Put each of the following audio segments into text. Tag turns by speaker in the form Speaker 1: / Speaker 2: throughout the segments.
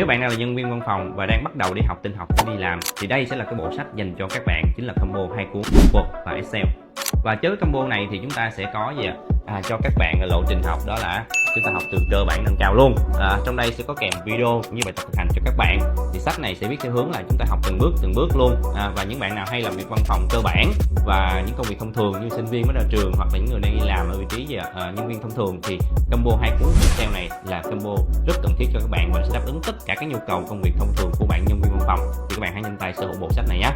Speaker 1: Nếu bạn nào là nhân viên văn phòng và đang bắt đầu đi học tin học để đi làm thì đây sẽ là cái bộ sách dành cho các bạn, chính là combo 2 cuốn Word và Excel. Và với combo này thì chúng ta sẽ có gì cho các bạn lộ trình học, đó là chúng ta học từ cơ bản nâng cao luôn. Trong đây sẽ có kèm video cũng như bài tập thực hành cho các bạn. Thì sách này sẽ viết theo hướng là chúng ta học từng bước luôn. Và những bạn nào hay làm việc văn phòng cơ bản và những công việc thông thường như sinh viên mới ra trường hoặc là những người đang đi làm ở vị trí nhân viên thông thường thì combo 2 cuốn Excel này là combo rất cần thiết cho các bạn và sẽ đáp ứng tất cả các nhu cầu công việc thông thường của bạn nhân viên văn phòng. Thì các bạn hãy nhanh tay sở hữu bộ sách này nhé.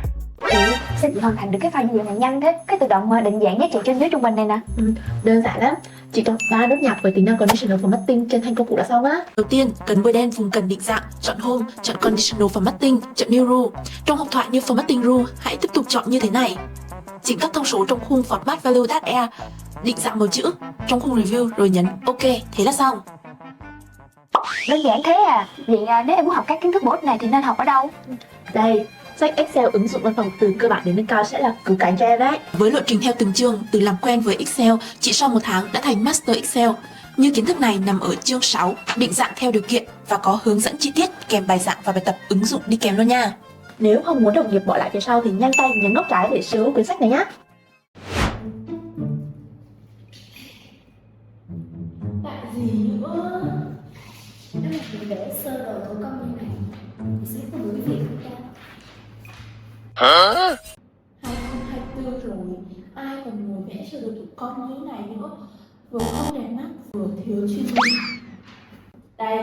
Speaker 2: Sao chị hoàn thành được cái file như vậy mà nhanh thế? Cái tự động định dạng giá trị trên dưới trung bình này nè.
Speaker 3: Đơn giản lắm. Chỉ cần 3 nốt nhạc với tính năng Conditional Formatting trên thanh công cụ đã xong á. Đầu tiên, cần bôi đen vùng cần định dạng, chọn Home, chọn Conditional Formatting, chọn New Rule. Trong hộp thoại New Formatting Rule, hãy tiếp tục chọn như thế này. Chỉnh các thông số trong khung Format Value.e, định dạng màu chữ trong khung Review rồi nhấn OK, thế là xong.
Speaker 2: Đơn giản thế à? Vậy nếu em muốn học các kiến thức bổ ích này thì nên học ở đâu?
Speaker 3: Đây, sách Excel ứng dụng văn phòng từ cơ bản đến nâng cao sẽ là cứu cánh cho em đấy. Với lộ trình theo từng chương, từ làm quen với Excel, chỉ sau 1 tháng đã thành Master Excel. Như kiến thức này nằm ở chương 6, định dạng theo điều kiện và có hướng dẫn chi tiết kèm bài giảng và bài tập ứng dụng đi kèm luôn nha. Nếu không muốn đồng nghiệp bỏ lại phía sau thì nhanh tay nhấn góc trái để sở hữu quyển sách này nhé.
Speaker 4: Tại gì nữa? Nếu mà mình vẽ sơ đồ thủ công như này thì sẽ có đuổi việc không ta? Hả? 2024 rồi, ai còn ngồi vẽ sơ đồ thủ công như thế này nữa? Vừa không đẹp mắt, vừa thiếu chuyên môn. Đây,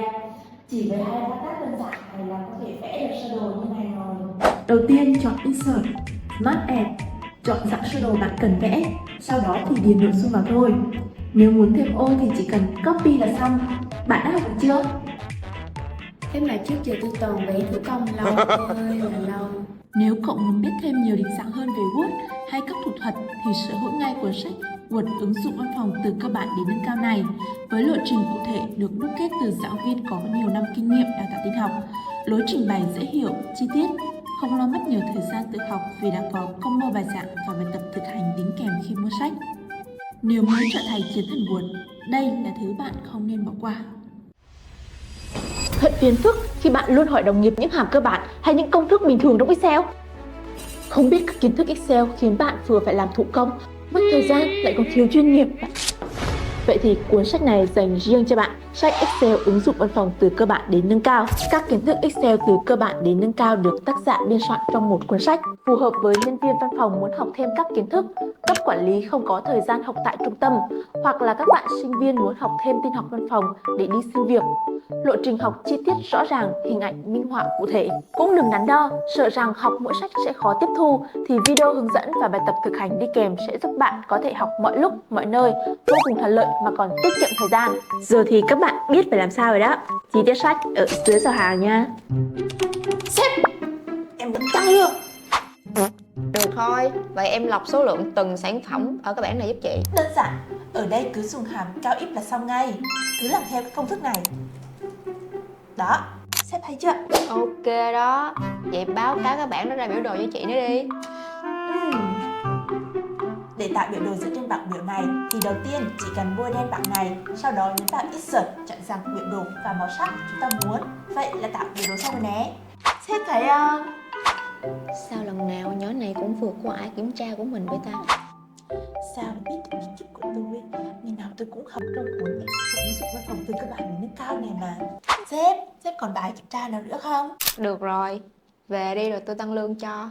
Speaker 4: chỉ với 2 thao tác đơn giản này là có thể vẽ được sơ đồ như này rồi.
Speaker 3: Đầu tiên chọn Insert, Smart Add, chọn dạng sơ đồ bạn cần vẽ, sau đó thì điền nội dung vào thôi. Nếu muốn thêm ô thì chỉ cần copy là xong. Bạn đã học được chưa?
Speaker 4: Thế mà trước giờ tôi toàn vẽ thủ công lâu ơi là lâu.
Speaker 5: Nếu cậu muốn biết thêm nhiều định dạng hơn về Word hay các thủ thuật thì sở hữu ngay cuốn sách Word ứng dụng văn phòng từ cơ bản đến nâng cao này với lộ trình cụ thể được đúc kết từ giáo viên có nhiều năm kinh nghiệm đào tạo tin học, lối trình bày dễ hiểu, chi tiết, không lo mất nhiều thời gian tự học vì đã có combo bài giảng và bài tập thực hành đính kèm khi mua sách. Nếu muốn trở thành chiến thần Word, đây là thứ bạn không nên bỏ qua.
Speaker 3: Thật phiền phức khi bạn luôn hỏi đồng nghiệp những hàm cơ bản hay những công thức bình thường trong Excel. Không biết các kiến thức Excel khiến bạn vừa phải làm thủ công, mất thời gian lại còn thiếu chuyên nghiệp. Vậy thì cuốn sách này dành riêng cho bạn, sách Excel ứng dụng văn phòng từ cơ bản đến nâng cao. Các kiến thức Excel từ cơ bản đến nâng cao được tác giả biên soạn trong một cuốn sách, phù hợp với nhân viên văn phòng muốn học thêm các kiến thức, cấp quản lý không có thời gian học tại trung tâm, hoặc là các bạn sinh viên muốn học thêm tin học văn phòng để đi xin việc. Lộ trình học chi tiết rõ ràng, hình ảnh minh họa cụ thể. Cũng đừng đắn đo, sợ rằng học mỗi sách sẽ khó tiếp thu thì video hướng dẫn và bài tập thực hành đi kèm sẽ giúp bạn có thể học mọi lúc, mọi nơi, vô cùng thuận lợi mà còn tiết kiệm thời gian. Giờ thì các bạn biết phải làm sao rồi đó. Chi tiết sách ở dưới giỏ hàng nha.
Speaker 6: Sếp, em định tăng lương. Được thôi, vậy em lọc số lượng từng sản phẩm ở cái bảng này giúp chị.
Speaker 7: Đơn giản, ở đây cứ dùng hàm cao ít là xong ngay. Cứ làm theo cái công thức này. Đó, sếp thấy chưa?
Speaker 6: Ok đó, vậy báo cáo cái bảng đó ra biểu đồ cho chị nữa đi.
Speaker 7: Để tạo biểu đồ dựa trên bảng biểu này thì đầu tiên chỉ cần bôi đen bảng này, sau đó nhấn vào Insert, chọn dạng biểu đồ và màu sắc chúng ta muốn. Vậy là tạo biểu đồ xong rồi nè. Sếp thấy không?
Speaker 6: Sao lần nào nhỏ này cũng vượt qua ai kiểm tra của mình vậy ta?
Speaker 7: Sao để biết được bí kíp của tôi? Ngày nào tôi cũng học trong cuốn Excel ứng dụng văn phòng từ cơ bản đến nâng cao này mà. Sếp còn bài kiểm tra nào nữa không?
Speaker 6: Được rồi, về đi rồi tôi tăng lương cho.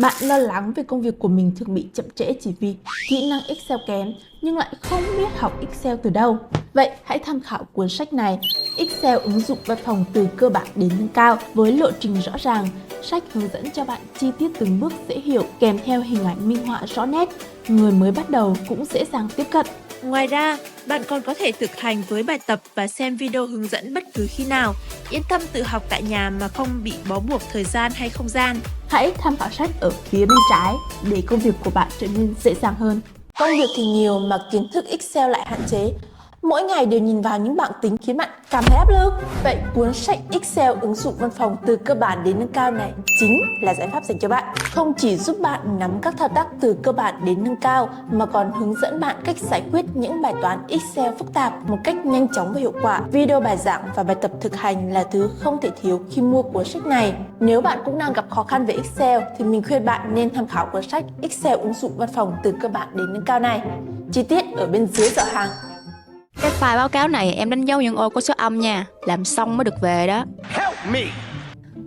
Speaker 3: Bạn lo lắng về công việc của mình thường bị chậm trễ chỉ vì kỹ năng Excel kém nhưng lại không biết học Excel từ đâu. Vậy hãy tham khảo cuốn sách này, Excel ứng dụng văn phòng từ cơ bản đến nâng cao với lộ trình rõ ràng. Sách hướng dẫn cho bạn chi tiết từng bước dễ hiểu kèm theo hình ảnh minh họa rõ nét. Người mới bắt đầu cũng dễ dàng tiếp cận. Ngoài ra, bạn còn có thể thực hành với bài tập và xem video hướng dẫn bất cứ khi nào. Yên tâm tự học tại nhà mà không bị bó buộc thời gian hay không gian. Hãy tham khảo sách ở phía bên trái để công việc của bạn trở nên dễ dàng hơn. Công việc thì nhiều mà kiến thức Excel lại hạn chế. mỗi ngày đều nhìn vào những bảng tính khiến bạn cảm thấy áp lực. Vậy cuốn sách Excel ứng dụng văn phòng từ cơ bản đến nâng cao này chính là giải pháp dành cho bạn. Không chỉ giúp bạn nắm các thao tác từ cơ bản đến nâng cao mà còn hướng dẫn bạn cách giải quyết những bài toán Excel phức tạp một cách nhanh chóng và hiệu quả. Video bài giảng và bài tập thực hành là thứ không thể thiếu khi mua cuốn sách này. Nếu bạn cũng đang gặp khó khăn về Excel thì mình khuyên bạn nên tham khảo cuốn sách Excel ứng dụng văn phòng từ cơ bản đến nâng cao này. Chi tiết ở bên dưới giỏ hàng.
Speaker 8: Cái file báo cáo này em đánh dấu những ô có số âm nha. Làm xong mới được về đó.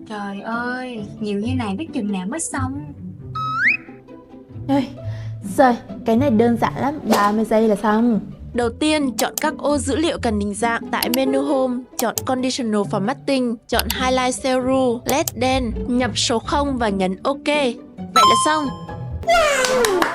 Speaker 2: Trời ơi, nhiều như này biết chừng nào mới xong.
Speaker 3: Ơi, rồi, cái này đơn giản lắm, 30 giây là xong.
Speaker 5: Đầu tiên, chọn các ô dữ liệu cần định dạng tại menu Home, chọn Conditional Formatting, chọn Highlight Cell Rule, Less Than, nhập số 0 và nhấn OK. Vậy là xong.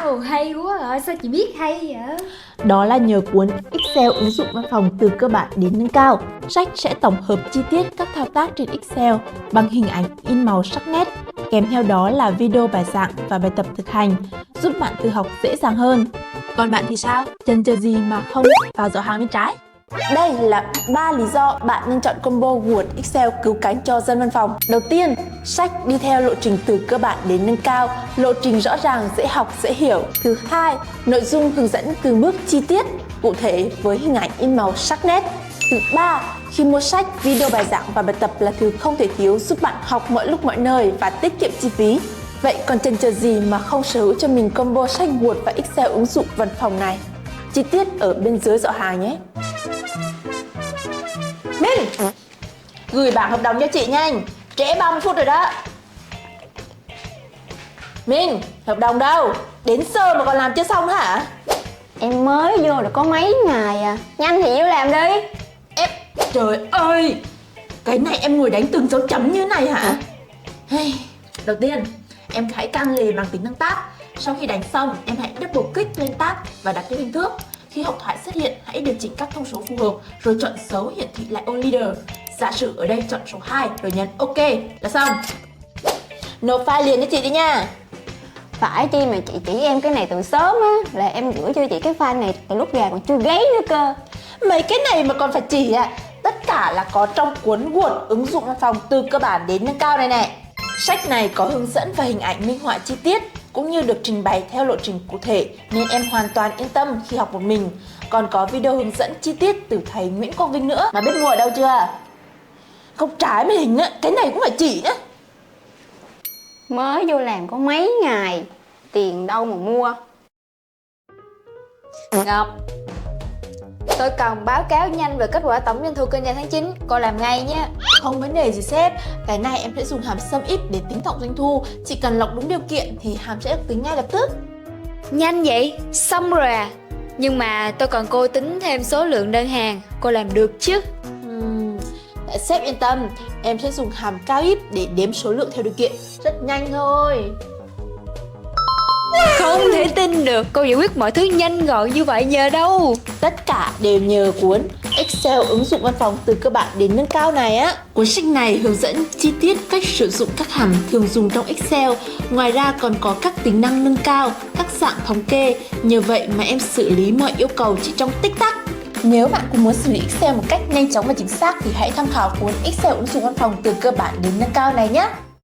Speaker 2: Wow, hay quá à, sao chị biết hay vậy?
Speaker 3: Đó là nhờ cuốn Excel ứng dụng văn phòng từ cơ bản đến nâng cao. Sách sẽ tổng hợp chi tiết các thao tác trên Excel bằng hình ảnh in màu sắc nét, kèm theo đó là video bài giảng và bài tập thực hành, giúp bạn tự học dễ dàng hơn. Còn bạn thì sao? Chần chờ gì mà không vào giỏ hàng bên trái? Đây là 3 lý do bạn nên chọn combo Word Excel cứu cánh cho dân văn phòng. Đầu tiên, sách đi theo lộ trình từ cơ bản đến nâng cao, lộ trình rõ ràng, dễ học, dễ hiểu. Thứ hai, nội dung hướng dẫn từng bước chi tiết, cụ thể với hình ảnh in màu sắc nét. Thứ ba, khi mua sách, video bài giảng và bài tập là thứ không thể thiếu, giúp bạn học mọi lúc mọi nơi và tiết kiệm chi phí. Vậy còn chần chờ gì mà không sở hữu cho mình combo sách Word và Excel ứng dụng văn phòng này? Chi tiết ở bên dưới giỏ hàng nhé. Minh, gửi bảng hợp đồng cho chị nhanh, trễ 30 phút rồi đó. Minh, hợp đồng đâu? Đến giờ mà còn làm chưa xong hả?
Speaker 6: Em mới vô được có mấy ngày à. Nhanh thì vô làm đi.
Speaker 3: Trời ơi, cái này em ngồi đánh từng dấu chấm như thế này hả? Hey, đầu tiên, em hãy căn lề bằng tính năng tab. Sau khi đánh xong, em hãy double click lên tab và đặt cái hình thước. Khi hộp thoại xuất hiện, hãy điều chỉnh các thông số phù hợp rồi chọn dấu hiển thị lại all leader. Giả sử ở đây chọn số 2 rồi nhấn OK là xong. Nộp file liền cho chị đi nha.
Speaker 6: Phải chi mà chị chỉ em cái này từ sớm á, là em gửi cho chị cái file này từ lúc gà còn chưa gáy nữa cơ.
Speaker 3: Mấy cái này mà còn phải chỉ à? Tất cả là có trong cuốn Word ứng dụng văn phòng từ cơ bản đến nâng cao này nè. Sách này có hướng dẫn và hình ảnh minh họa chi tiết cũng như được trình bày theo lộ trình cụ thể nên em hoàn toàn yên tâm khi học một mình. Còn có video hướng dẫn chi tiết từ thầy Nguyễn Quang Vinh nữa. Mà biết mua ở đâu chưa? Không trái màn hình á, cái này cũng phải chỉ á.
Speaker 6: Mới vô làm có mấy ngày, tiền đâu mà mua. Ngọc, tôi cần báo cáo nhanh về kết quả tổng doanh thu kinh doanh tháng 9. Cô làm ngay nhé.
Speaker 3: Không vấn đề gì sếp, cái này em sẽ dùng hàm sum if để tính tổng doanh thu. Chỉ cần lọc đúng điều kiện thì hàm sẽ được tính ngay lập tức.
Speaker 2: Nhanh vậy, xong rồi à? Nhưng mà tôi cần cô tính thêm số lượng đơn hàng. Cô làm được chứ?
Speaker 3: Sếp yên tâm, em sẽ dùng hàm cao if để đếm số lượng theo điều kiện. Rất nhanh thôi.
Speaker 2: Không thể tin được, cô giải quyết mọi thứ nhanh gọn như vậy nhờ đâu?
Speaker 3: Tất cả đều nhờ cuốn Excel ứng dụng văn phòng từ cơ bản đến nâng cao này á. Cuốn sách này hướng dẫn chi tiết cách sử dụng các hàm thường dùng trong Excel. Ngoài ra còn có các tính năng nâng cao, các dạng thống kê. Nhờ vậy mà em xử lý mọi yêu cầu chỉ trong tích tắc. Nếu bạn cũng muốn xử lý Excel một cách nhanh chóng và chính xác thì hãy tham khảo cuốn Excel ứng dụng văn phòng từ cơ bản đến nâng cao này nhé.